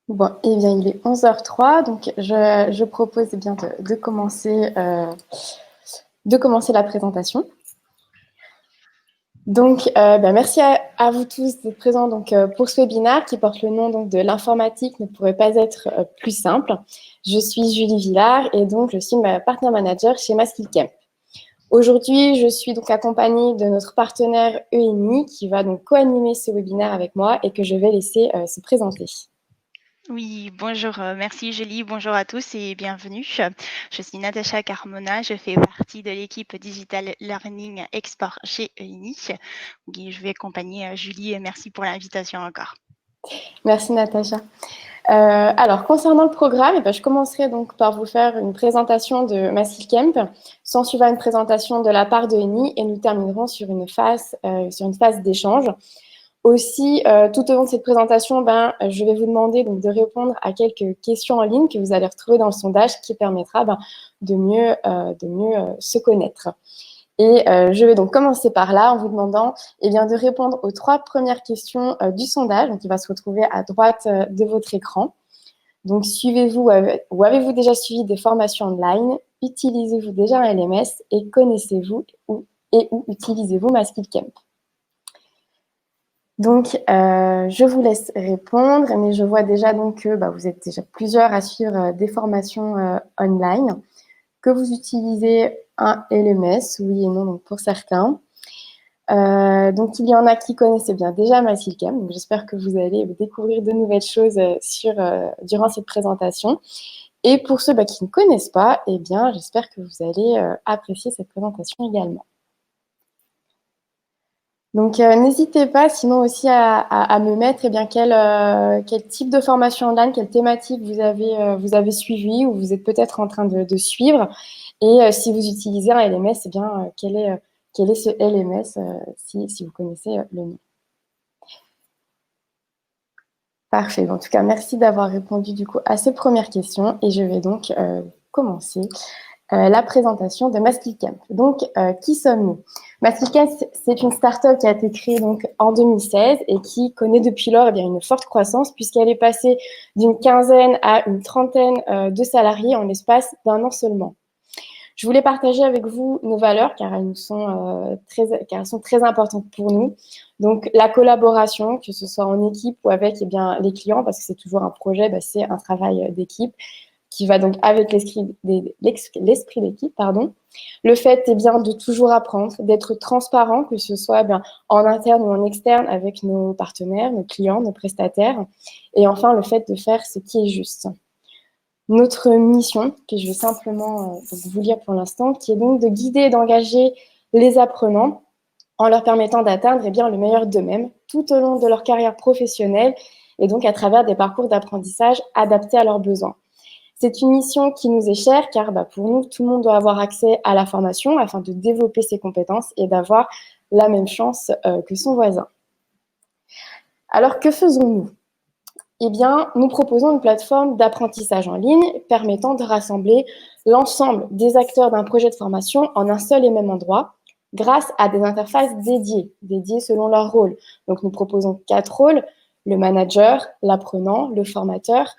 Bon, eh bien, il est 11h03, donc je propose eh bien de commencer la présentation. Donc, merci à vous tous d'être présents pour ce webinaire qui porte le nom donc, de l'informatique ne pourrait pas être plus simple. Je suis Julie Villard et donc je suis partenaire manager chez Maskillcamp. Aujourd'hui, je suis donc accompagnée de notre partenaire ENI qui va donc co-animer ce webinaire avec moi et que je vais laisser se présenter. Oui, bonjour, merci Julie, bonjour à tous et bienvenue. Je suis Natacha Carmona, je fais partie de l'équipe Digital Learning Export chez ENI. Je vais accompagner Julie et merci pour l'invitation encore. Merci Natacha. Alors, concernant le programme, je commencerai donc par vous faire une présentation de Maskillcamp, s'en suivra une présentation de la part de ENI et nous terminerons sur une phase d'échange. Aussi, tout au long de cette présentation, je vais vous demander donc, de répondre à quelques questions en ligne que vous allez retrouver dans le sondage qui permettra de mieux se connaître. Et je vais donc commencer par là en vous demandant de répondre aux 3 premières questions du sondage, donc qui va se retrouver à droite de votre écran. Donc, suivez-vous ou avez-vous déjà suivi des formations online? Utilisez-vous déjà un LMS et connaissez-vous où utilisez-vous Maskillcamp? Donc, je vous laisse répondre, mais je vois déjà donc que vous êtes déjà plusieurs à suivre des formations online, que vous utilisez un LMS, oui et non, donc pour certains. Donc, il y en a qui connaissaient bien déjà Maskillcamp, donc j'espère que vous allez découvrir de nouvelles choses durant cette présentation. Et pour ceux qui ne connaissent pas, j'espère que vous allez apprécier cette présentation également. Donc, n'hésitez pas sinon aussi à me mettre quel type de formation online, quelle thématique vous avez suivi ou vous êtes peut-être en train de suivre. Et si vous utilisez un LMS, quel est ce LMS si vous connaissez le nom. Parfait. En tout cas, merci d'avoir répondu du coup à ces premières questions. Et je vais donc commencer la présentation de Maskillcamp. Donc, qui sommes-nous? Maskillcamp, c'est une start-up qui a été créée donc en 2016 et qui connaît depuis lors une forte croissance puisqu'elle est passée d'une quinzaine à une trentaine de salariés en l'espace d'un an seulement. Je voulais partager avec vous nos valeurs car elles sont très importantes pour nous. Donc, la collaboration, que ce soit en équipe ou avec les clients, parce que c'est toujours un projet, c'est un travail d'équipe qui va donc avec l'esprit d'équipe, pardon. Le fait de toujours apprendre, d'être transparent, que ce soit en interne ou en externe avec nos partenaires, nos clients, nos prestataires. Et enfin, le fait de faire ce qui est juste. Notre mission, que je vais simplement vous lire pour l'instant, qui est donc de guider et d'engager les apprenants en leur permettant d'atteindre le meilleur d'eux-mêmes tout au long de leur carrière professionnelle et donc à travers des parcours d'apprentissage adaptés à leurs besoins. C'est une mission qui nous est chère car pour nous, tout le monde doit avoir accès à la formation afin de développer ses compétences et d'avoir la même chance que son voisin. Alors, que faisons-nous? Nous proposons une plateforme d'apprentissage en ligne permettant de rassembler l'ensemble des acteurs d'un projet de formation en un seul et même endroit grâce à des interfaces dédiées selon leur rôle. Donc, nous proposons 4 rôles, le manager, l'apprenant, le formateur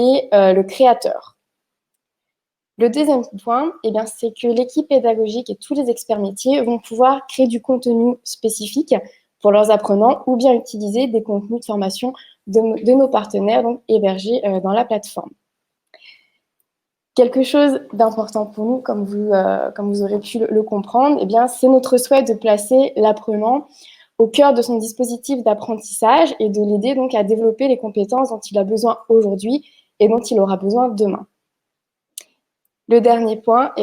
et le créateur. Le deuxième point, c'est que l'équipe pédagogique et tous les experts métiers vont pouvoir créer du contenu spécifique pour leurs apprenants ou bien utiliser des contenus de formation de nos partenaires donc hébergés dans la plateforme. Quelque chose d'important pour nous, comme vous aurez pu le comprendre, c'est notre souhait de placer l'apprenant au cœur de son dispositif d'apprentissage et de l'aider donc à développer les compétences dont il a besoin aujourd'hui et dont il aura besoin demain. Le dernier point,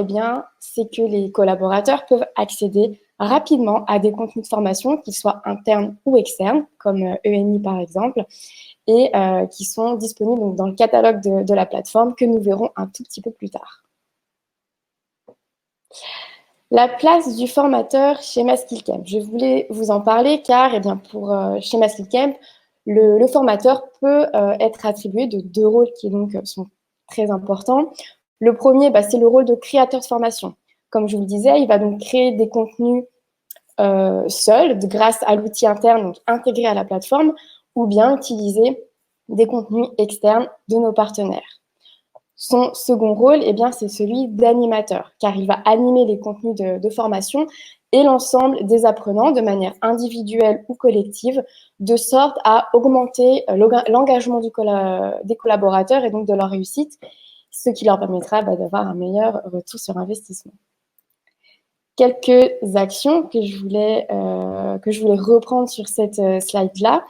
c'est que les collaborateurs peuvent accéder rapidement à des contenus de formation, qu'ils soient internes ou externes, comme ENI par exemple, et qui sont disponibles donc, dans le catalogue de la plateforme que nous verrons un tout petit peu plus tard. La place du formateur chez Maskillcamp. Je voulais vous en parler car chez Maskillcamp, le formateur peut être attribué de 2 rôles qui donc sont très importants. Le premier, c'est le rôle de créateur de formation. Comme je vous le disais, il va donc créer des contenus seul grâce à l'outil interne donc intégré à la plateforme ou bien utiliser des contenus externes de nos partenaires. Son second rôle, eh bien, c'est celui d'animateur, car il va animer les contenus de formation et l'ensemble des apprenants de manière individuelle ou collective, de sorte à augmenter l'engagement des collaborateurs et donc de leur réussite, ce qui leur permettra d'avoir un meilleur retour sur investissement. Quelques actions que je voulais reprendre sur cette slide-là,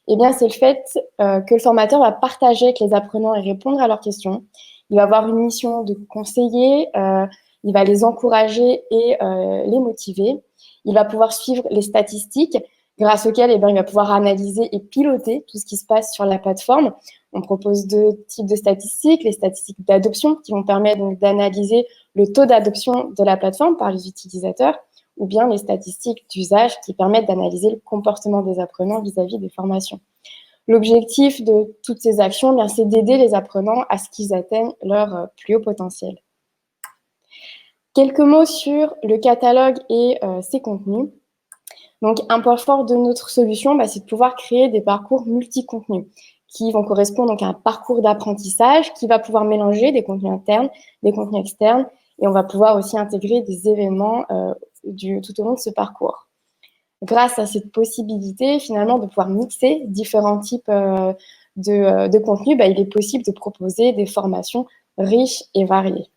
eh bien, c'est le fait que le formateur va partager avec les apprenants et répondre à leurs questions. Il va avoir une mission de conseiller, il va les encourager et les motiver. Il va pouvoir suivre les statistiques grâce auxquelles eh bien, il va pouvoir analyser et piloter tout ce qui se passe sur la plateforme. On propose deux types de statistiques, les statistiques d'adoption qui vont permettre donc d'analyser le taux d'adoption de la plateforme par les utilisateurs, ou bien les statistiques d'usage qui permettent d'analyser le comportement des apprenants vis-à-vis des formations. L'objectif de toutes ces actions, bien, c'est d'aider les apprenants à ce qu'ils atteignent leur plus haut potentiel. Quelques mots sur le catalogue et ses contenus. Donc, un point fort de notre solution, c'est de pouvoir créer des parcours multi-contenus qui vont correspondre donc à un parcours d'apprentissage qui va pouvoir mélanger des contenus internes, des contenus externes, et on va pouvoir aussi intégrer des événements tout au long de ce parcours. Grâce à cette possibilité, finalement, de pouvoir mixer différents types de contenus, il est possible de proposer des formations riches et variées.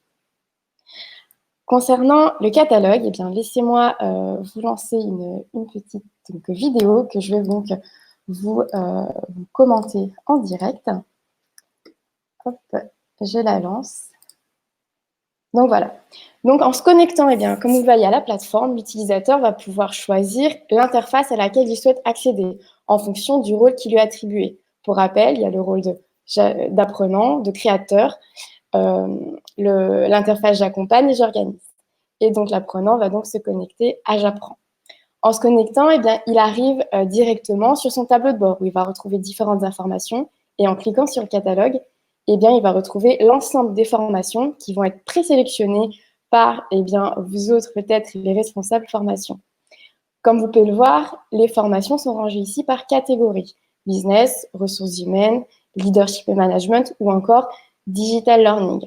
Concernant le catalogue, eh bien, laissez-moi vous lancer une petite vidéo que je vais donc vous commenter en direct. Hop, je la lance. Donc voilà. Donc en se connectant, eh bien, comme vous le voyez à la plateforme, l'utilisateur va pouvoir choisir l'interface à laquelle il souhaite accéder en fonction du rôle qui lui est attribué. Pour rappel, il y a le rôle d'apprenant, de créateur, l'interface j'accompagne et j'organise. Et donc l'apprenant va donc se connecter à J'apprends. En se connectant, eh bien, il arrive directement sur son tableau de bord où il va retrouver différentes informations et en cliquant sur le catalogue, eh bien, il va retrouver l'ensemble des formations qui vont être présélectionnées par vous autres, peut-être les responsables formation. Comme vous pouvez le voir, les formations sont rangées ici par catégorie. Business, ressources humaines, leadership et management ou encore digital learning.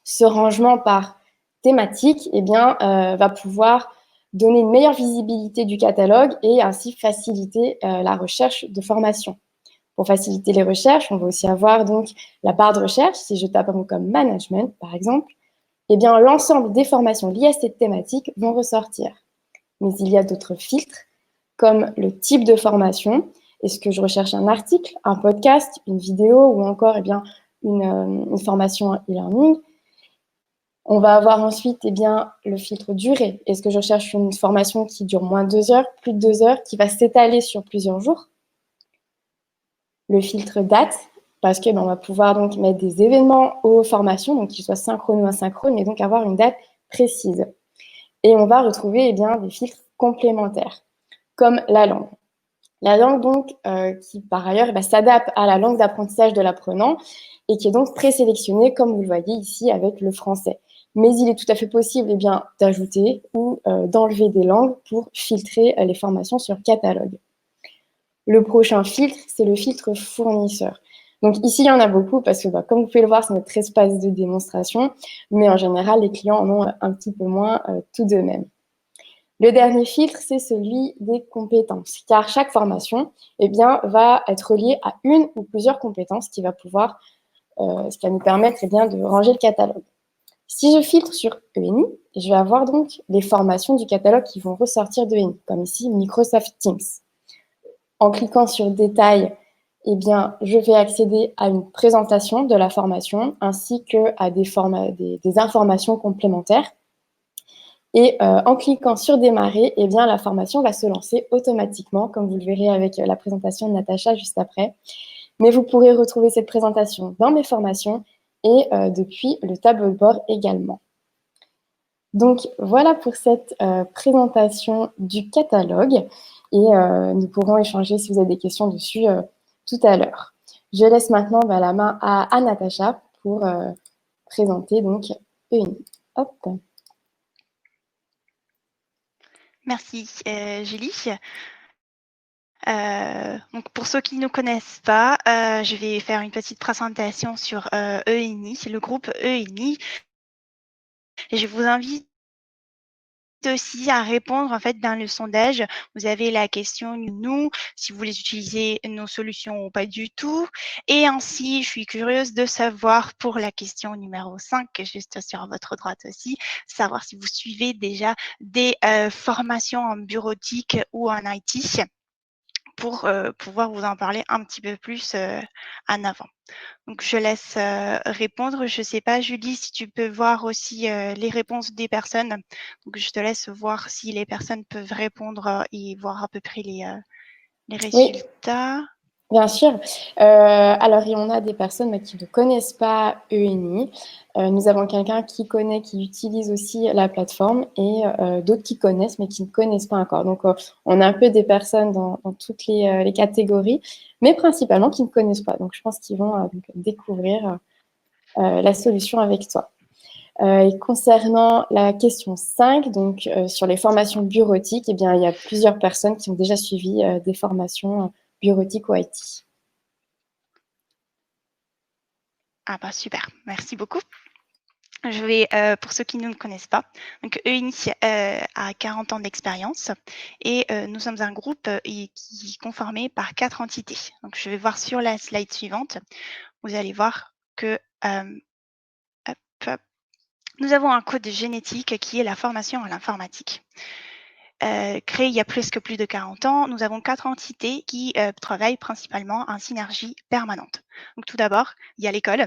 Ce rangement par thématique va pouvoir donner une meilleure visibilité du catalogue et ainsi faciliter la recherche de formation. Pour faciliter les recherches, on va aussi avoir donc la barre de recherche. Si je tape un mot comme management, par exemple, l'ensemble des formations liées à cette thématique vont ressortir. Mais il y a d'autres filtres, comme le type de formation. Est-ce que je recherche un article, un podcast, une vidéo ou encore une formation e-learning? On va avoir ensuite le filtre durée. Est-ce que je recherche une formation qui dure moins de 2 heures, plus de 2 heures, qui va s'étaler sur plusieurs jours? Le filtre date, parce qu'on va pouvoir donc mettre des événements aux formations, donc qu'ils soient synchrones ou asynchrones, mais donc avoir une date précise. Et on va retrouver des filtres complémentaires, comme la langue. La langue, donc, qui par ailleurs s'adapte à la langue d'apprentissage de l'apprenant et qui est donc présélectionnée, comme vous le voyez ici, avec le français. Mais il est tout à fait possible d'ajouter ou d'enlever des langues pour filtrer les formations sur catalogue. Le prochain filtre, c'est le filtre fournisseur. Donc ici, il y en a beaucoup parce que, comme vous pouvez le voir, c'est notre espace de démonstration, mais en général, les clients en ont un petit peu moins tout de même. Le dernier filtre, c'est celui des compétences, car chaque formation va être reliée à une ou plusieurs compétences ce qui va nous permettre de ranger le catalogue. Si je filtre sur ENI, je vais avoir donc les formations du catalogue qui vont ressortir de ENI, comme ici Microsoft Teams. En cliquant sur Détail, je vais accéder à une présentation de la formation ainsi qu'à des informations complémentaires. Et en cliquant sur Démarrer, la formation va se lancer automatiquement, comme vous le verrez avec la présentation de Natacha juste après. Mais vous pourrez retrouver cette présentation dans mes formations et depuis le tableau de bord également. Donc voilà pour cette présentation du catalogue et nous pourrons échanger si vous avez des questions dessus tout à l'heure. Je laisse maintenant la main à Natacha pour présenter donc ENI. Hop. Merci Julie. Donc pour ceux qui ne connaissent pas, je vais faire une petite présentation sur ENI, c'est le groupe ENI. Et je vous invite aussi à répondre en fait dans le sondage. Vous avez la question nous, si vous voulez utiliser nos solutions ou pas du tout. Et ainsi, je suis curieuse de savoir pour la question numéro 5, juste sur votre droite aussi, savoir si vous suivez déjà des formations en bureautique ou en IT pour pouvoir vous en parler un petit peu plus en avant. Donc, je laisse répondre. Je ne sais pas, Julie, si tu peux voir aussi les réponses des personnes. Donc, je te laisse voir si les personnes peuvent répondre et voir à peu près les Oui, résultats. bien sûr. Alors, on a des personnes qui ne connaissent pas ENI. Nous avons quelqu'un qui connaît, qui utilise aussi la plateforme et d'autres qui connaissent, mais qui ne connaissent pas encore. Donc, on a un peu des personnes dans toutes les catégories, mais principalement qui ne connaissent pas. Donc, je pense qu'ils vont donc découvrir la solution avec toi. Et concernant la question 5, donc sur les formations bureautiques, eh bien, il y a plusieurs personnes qui ont déjà suivi des formations bureautiques ou IT. Ah bah super, merci beaucoup. Je vais, pour ceux qui ne me connaissent pas, donc EUNI a 40 ans d'expérience et nous sommes un groupe qui est conformé par 4 entités. Donc je vais voir sur la slide suivante, vous allez voir que hop, hop, nous avons un code génétique qui est la formation à l'informatique. Créé il y a presque plus de 40 ans, nous avons 4 entités qui travaillent principalement en synergie permanente. Donc tout d'abord, il y a l'école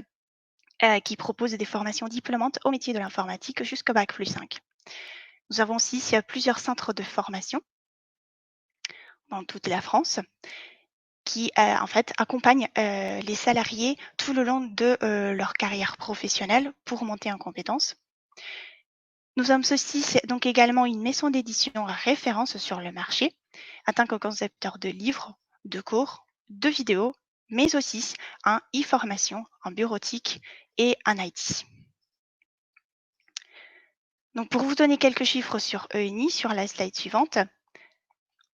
qui propose des formations diplômantes au métier de l'informatique jusqu'au bac+5. Nous avons aussi plusieurs centres de formation dans toute la France qui en fait accompagnent les salariés tout le long de leur carrière professionnelle pour monter en compétences. Nous sommes aussi donc également une maison d'édition référence sur le marché en tant que concepteur de livres, de cours, de vidéos, mais aussi en e-formation, en bureautique et en IT. Donc pour vous donner quelques chiffres sur ENI, sur la slide suivante,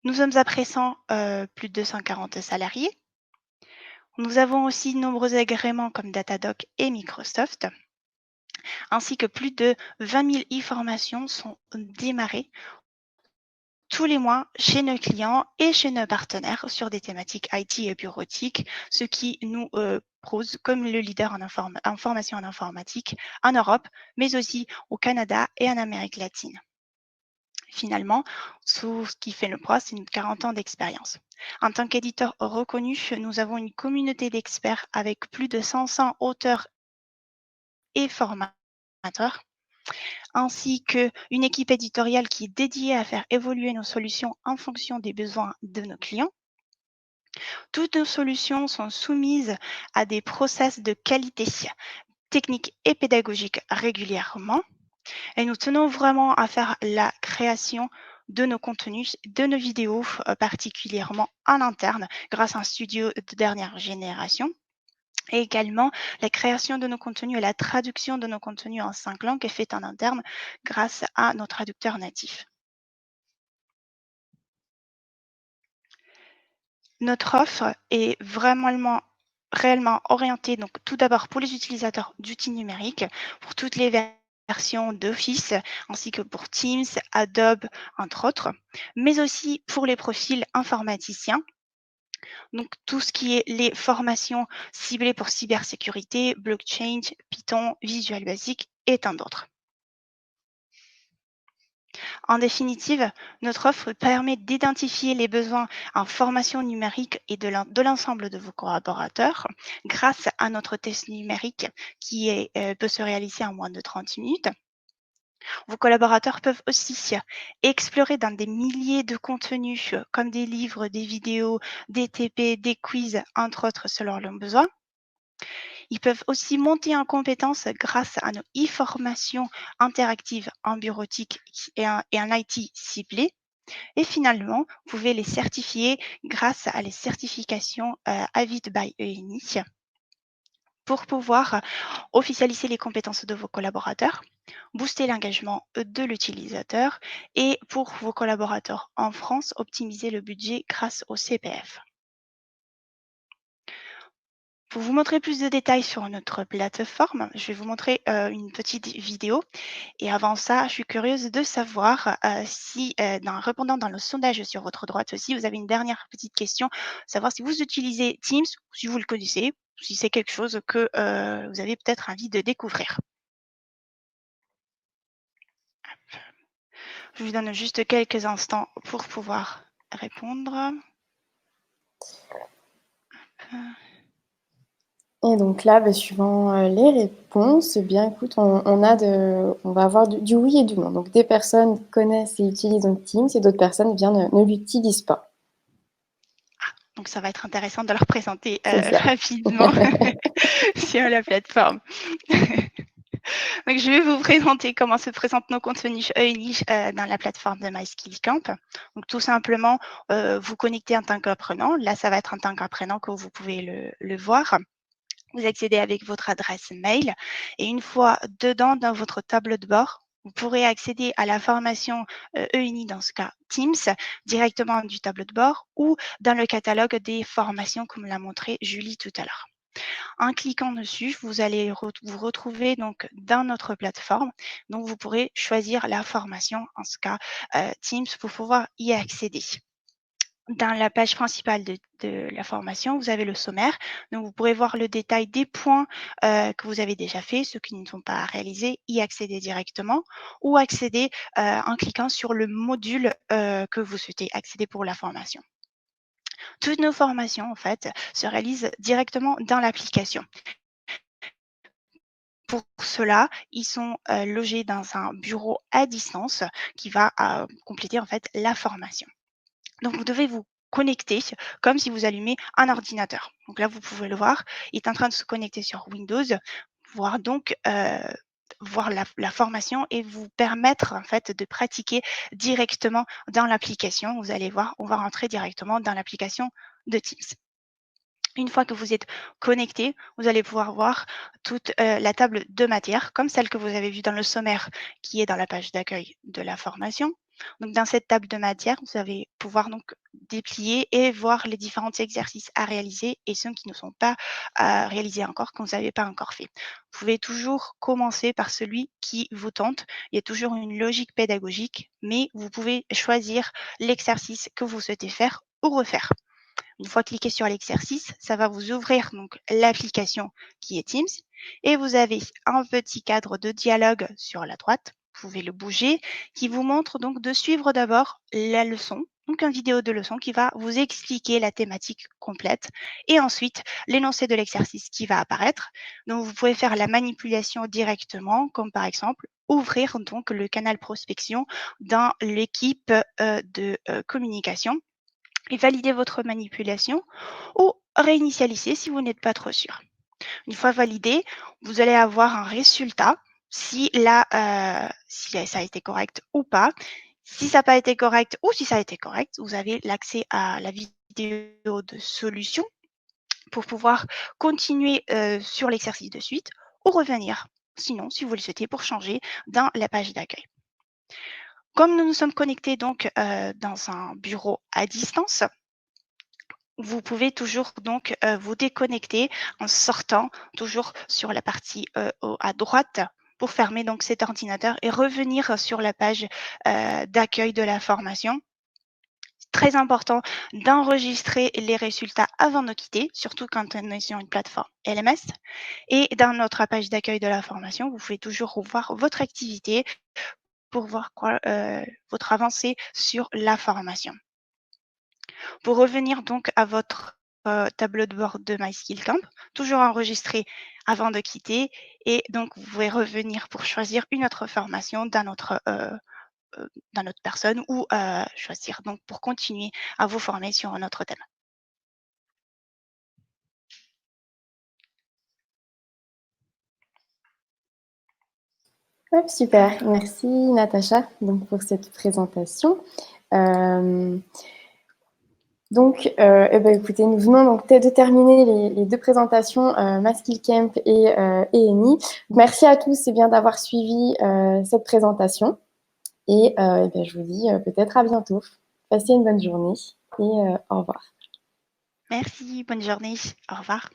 nous sommes à présent plus de 240 salariés. Nous avons aussi de nombreux agréments comme Datadog et Microsoft, ainsi que plus de 20 000 e-formations sont démarrées tous les mois chez nos clients et chez nos partenaires sur des thématiques IT et bureautique, ce qui nous pose comme le leader en formation en informatique en Europe, mais aussi au Canada et en Amérique latine. Finalement, tout ce qui fait le poids, c'est une 40 ans d'expérience. En tant qu'éditeur reconnu, nous avons une communauté d'experts avec plus de 500 auteurs et formateurs, ainsi qu'une équipe éditoriale qui est dédiée à faire évoluer nos solutions en fonction des besoins de nos clients. Toutes nos solutions sont soumises à des process de qualité technique et pédagogique régulièrement. Et nous tenons vraiment à faire la création de nos contenus, de nos vidéos, particulièrement en interne, grâce à un studio de dernière génération. Et également, la création de nos contenus et la traduction de nos contenus en 5 langues est faite en interne grâce à nos traducteurs natifs. Notre offre est vraiment réellement orientée, donc tout d'abord pour les utilisateurs d'outils numériques, pour toutes les versions d'Office, ainsi que pour Teams, Adobe, entre autres, mais aussi pour les profils informaticiens. Donc tout ce qui est les formations ciblées pour cybersécurité, blockchain, Python, Visual Basic et tant d'autres. En définitive, notre offre permet d'identifier les besoins en formation numérique et de l'ensemble de vos collaborateurs grâce à notre test numérique qui peut se réaliser en moins de 30 minutes. Vos collaborateurs peuvent aussi explorer dans des milliers de contenus comme des livres, des vidéos, des TP, des quiz, entre autres selon leurs besoins. Ils peuvent aussi monter en compétences grâce à nos e-formations interactives en bureautique et en IT ciblées. Et finalement, vous pouvez les certifier grâce à les certifications Avid by ENI pour pouvoir officialiser les compétences de vos collaborateurs booster l'engagement de l'utilisateur et pour vos collaborateurs en France, optimiser le budget grâce au CPF. Pour vous montrer plus de détails sur notre plateforme, je vais vous montrer une petite vidéo. Et avant ça, je suis curieuse de savoir si, en répondant dans le sondage sur votre droite aussi, vous avez une dernière petite question, savoir si vous utilisez Teams, si vous le connaissez, si c'est quelque chose que vous avez peut-être envie de découvrir. Je vous donne juste quelques instants pour pouvoir répondre. Et donc là, suivant les réponses, eh bien écoute, on va avoir du oui et du non. Donc des personnes connaissent et utilisent donc Teams et d'autres personnes eh bien, ne l'utilisent pas. Donc ça va être intéressant de leur présenter C'est ça. rapidement sur la plateforme. Donc, je vais vous présenter comment se présentent nos contenus EUNI dans la plateforme de MySkillsCamp. Donc, tout simplement, vous connectez en tant qu'apprenant. Là, ça va être en tant qu'apprenant que vous pouvez le voir. Vous accédez avec votre adresse mail et une fois dedans, dans votre tableau de bord, vous pourrez accéder à la formation EUNI, dans ce cas Teams, directement du tableau de bord ou dans le catalogue des formations, comme l'a montré Julie tout à l'heure. En cliquant dessus, vous allez vous retrouver donc dans notre plateforme. Donc, vous pourrez choisir la formation, en ce cas Teams, pour pouvoir y accéder. Dans la page principale de la formation, vous avez le sommaire. Donc, vous pourrez voir le détail des points que vous avez déjà fait, ceux qui ne sont pas réalisés, y accéder directement ou accéder en cliquant sur le module que vous souhaitez accéder pour la formation. Toutes nos formations, en fait, se réalisent directement dans l'application. Pour cela, ils sont logés dans un bureau à distance qui va compléter en fait la formation. Donc, vous devez vous connecter comme si vous allumez un ordinateur. Donc là, vous pouvez le voir, il est en train de se connecter sur Windows, voir donc voir la formation et vous permettre en fait de pratiquer directement dans l'application. Vous allez voir, on va rentrer directement dans l'application de Teams. Une fois que vous êtes connecté, vous allez pouvoir voir toute la table de matière, comme celle que vous avez vue dans le sommaire qui est dans la page d'accueil de la formation. Donc, dans cette table de matière, vous allez pouvoir donc déplier et voir les différents exercices à réaliser et ceux qui ne sont pas réalisés encore, que vous n'avez pas encore fait. Vous pouvez toujours commencer par celui qui vous tente. Il y a toujours une logique pédagogique, mais vous pouvez choisir l'exercice que vous souhaitez faire ou refaire. Une fois cliqué sur l'exercice, ça va vous ouvrir donc l'application qui est Teams et vous avez un petit cadre de dialogue sur la droite. Vous pouvez le bouger, qui vous montre donc de suivre d'abord la leçon, donc une vidéo de leçon qui va vous expliquer la thématique complète et ensuite l'énoncé de l'exercice qui va apparaître. Donc vous pouvez faire la manipulation directement, comme par exemple ouvrir donc le canal prospection dans l'équipe de communication et valider votre manipulation ou réinitialiser si vous n'êtes pas trop sûr. Une fois validé, vous allez avoir un résultat si ça a été correct ou pas. Si ça n'a pas été correct ou si ça a été correct, vous avez l'accès à la vidéo de solution pour pouvoir continuer sur l'exercice de suite ou revenir, sinon, si vous le souhaitez, pour changer dans la page d'accueil. Comme nous nous sommes connectés donc dans un bureau à distance, vous pouvez toujours donc vous déconnecter en sortant toujours sur la partie à droite pour fermer donc cet ordinateur et revenir sur la page d'accueil de la formation. C'est très important d'enregistrer les résultats avant de quitter, surtout quand on est sur une plateforme LMS. Et dans notre page d'accueil de la formation, vous pouvez toujours revoir votre activité pour voir votre avancée sur la formation. Pour revenir donc à votre tableau de bord de MySkillCamp, toujours enregistré avant de quitter et donc vous pouvez revenir pour choisir une autre formation dans notre personne ou choisir donc pour continuer à vous former sur un autre thème. Ouais, super, merci Natacha donc, pour cette présentation. Donc, écoutez, nous venons donc de terminer les deux présentations, Maskillcamp et ENI. Merci à tous d'avoir suivi cette présentation. Et je vous dis peut-être à bientôt. Passez une bonne journée et au revoir. Merci, bonne journée, au revoir.